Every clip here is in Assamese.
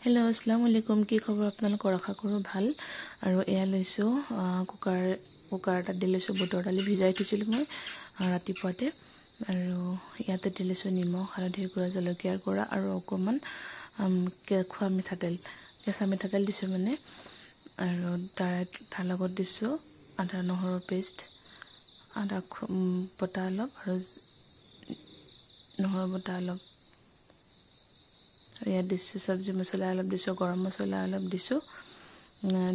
हेलो अस्सलाम वालेकुम की खबर আপোনালোকৰ আশা কৰো ভাল আৰু এয়া লৈছো কুকাৰ এটা দিলৈছো বুটৰ দালি ভিজাই থৈছিলো মই ৰাতিপুৱাতে আৰু ইয়াতে দিলৈছো নিমখ হালধিৰ গুড়া জলকীয়াৰ গুড়া আৰু অকমান খোৱা মিঠাতেল কেঁচা মিঠাতেল দিছো মানে আৰু তাৰ লগত দিছো আদা নহৰুৰ পেষ্ট আদা বটা অলপ আৰু নহৰু বটা অলপ ইয়াত দিছো সবজি মছলা অলপ দিছো গৰম মছলা অলপ দিছো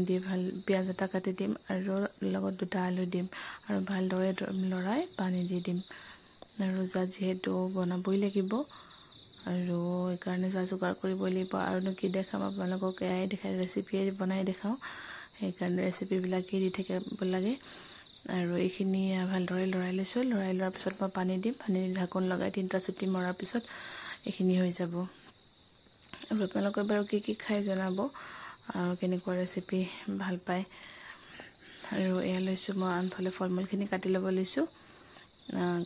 দি ভাল পিয়াজ এটা কাটি দিম আৰু লগত দুটা আলু দিম আৰু ভালদৰে লৰাই পানী দি দিম আৰু যেহেতু বনাবই লাগিব আৰু এই কাৰণে যোগাৰ কৰিবই লাগিব আৰু কি দেখাম আপোনালোকক এয়াই দেখাই ৰেচিপি বনাই দেখাও এই কাৰণে ৰেচিপি বিলাক কি দি থাকিব লাগে আৰু এইখিনি ভালদৰে লৰাই লৈছো লৰাই লোৱাৰ পিছত মই পানী দিম পানী ঢাকন লগাই 3টা চিটি মৰাৰ পিছত এইখিনি হৈ যাব আৰু আপোনালোকে বাৰু কি খাই জনাব আৰু কেনেকুৱা ৰেচিপি ভাল পায় আৰু এয়া লৈছো মই আনফালে ফলমূলখিনি কাটি ল'ব লৈছো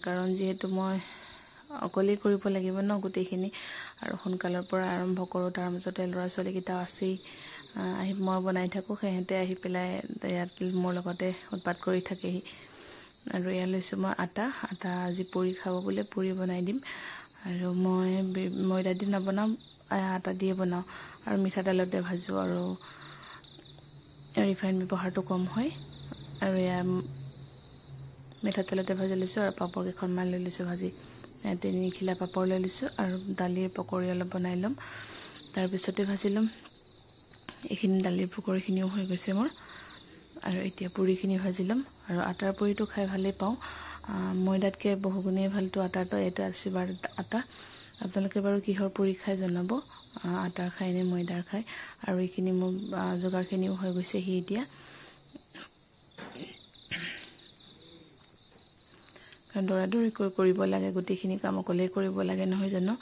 কাৰণ যেহেতু মই অকলে কৰিব লাগিব ন গোটেইখিনি আৰু সোনকালৰ পৰা আৰম্ভ কৰো তাৰ মাজতে ল'ৰা ছোৱালী কিটা আছে আহি মই বনাই থাকো হেহেতে আহি পেলাই ইয়াত মোৰ লগতে উৎপাত কৰি থাকেহি আৰু এয়া লৈছো মই আটা আজি পুৰি খাব বলে পুৰি বনাই দিম আৰু মই ময়দা দি নবনাম আটা দিয়ে বনাও আৰু মিঠাতেলতে ভাজো আৰু ৰিফাইন ব্যৱহাৰটো কম হয় আৰু এয়া মিঠাতেলতে ভাজি লৈছো আৰু পাপৰ কেইখনমান লৈ লৈছো ভাজি 3 খিলা পাপৰ লৈ লৈছো আৰু দালিৰ পকৰি অলপ বনাই লম তাৰ পিছতে ভাজি লম এইখিনি দালিৰ পকৰিখিনিও হৈ গৈছে মোৰ আৰু এতিয়া পুৰিখিনি ভাজি লম আৰু আটাৰ পুৰিটো খাই ভালেই পাওঁ ময়দাতকে বহুগুণে ভালটো আটাৰটো এটা আশীৰ্বাদ আটা আপোনালোকে বাৰু কিহৰ পুৰি খাই জনাব আটাৰ খাই নে ময়দাৰ খাই আৰু এইখিনি মোৰ যোগাৰখিনিও হৈ গৈছে হি এতিয়া কাৰণ দৌৰাদৌৰি কৰিব লাগে গোটেইখিনি কাম অকলে কৰিব লাগে নহয় জানো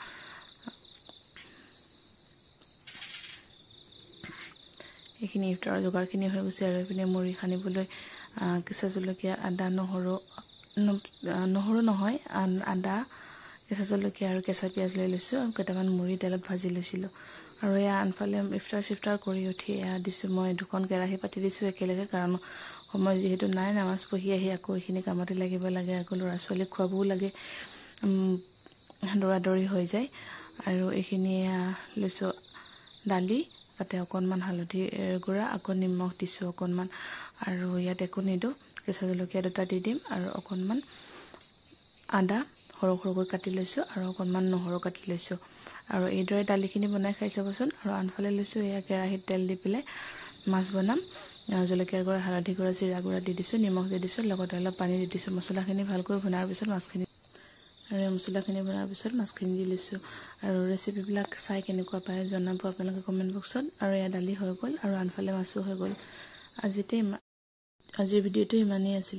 এইখিনি ইফতাৰৰ যোগাৰখিনি হৈ গৈছে আৰু এইপিনে মুড়ি খানিবলৈ কেঁচা জলকীয়া আদা নহৰু নহয় আদা কেঁচা জলকীয়া আৰু কেঁচা পিয়াজ লৈ লৈছো আৰু কেইটামান মুড়ি তেলত ভাজি লৈছিলো আৰু এয়া আনফালে ইফতাৰ কৰি উঠি এয়া দিছো মই দুখন কেৰাহী পাতি দিছো একেলগে কাৰণ সময় যেহেতু নাই নামাজ পঢ়ি আহি আকৌ এইখিনি কামতে লাগিব লাগে আকৌ ল'ৰা ছোৱালী খুৱাবও লাগে দৌৰাদৌৰি হৈ যায় আৰু এইখিনি লৈছো দালি তাতে অকনমান হালধি গুড়া আকৌ নিমখ দিছো অকনমান আৰু ইয়াত একো নিদো কেঁচা জলকীয়া দুটা দি দিম আৰু অকনমান আদা সৰুকৈ কাটি লৈছো আৰু অকনমান নহৰু কাটি লৈছো আৰু এইদৰে দালিখিনি বনাই খাই চাবচোন আৰু আনফালে লৈছো এয়া কেৰাহীত তেল দি পেলাই মাছ বনাম জলকীয়াৰ গুড়া হালধি গুড়া জিৰা গুড়া দি দিছো নিমখ দি দিছো লগতে অলপ পানী দি দিছো মছলাখিনি ভালকৈ ভুনাৰ পিছত মাছখিনি আৰু মছলাখিনি বনাৰ পিছত মাছখিনি দি লৈছো আৰু ৰেচিপি বিলাক চাই কেনেকুৱা পায় জনাব আপোনালোকে কমেন্ট বক্সত আৰু এয়া দালি হৈ গ'ল আৰু আনফালে মাছো হৈ গ'ল আজিৰ ভিডিঅ'টো ইমানেই আছিল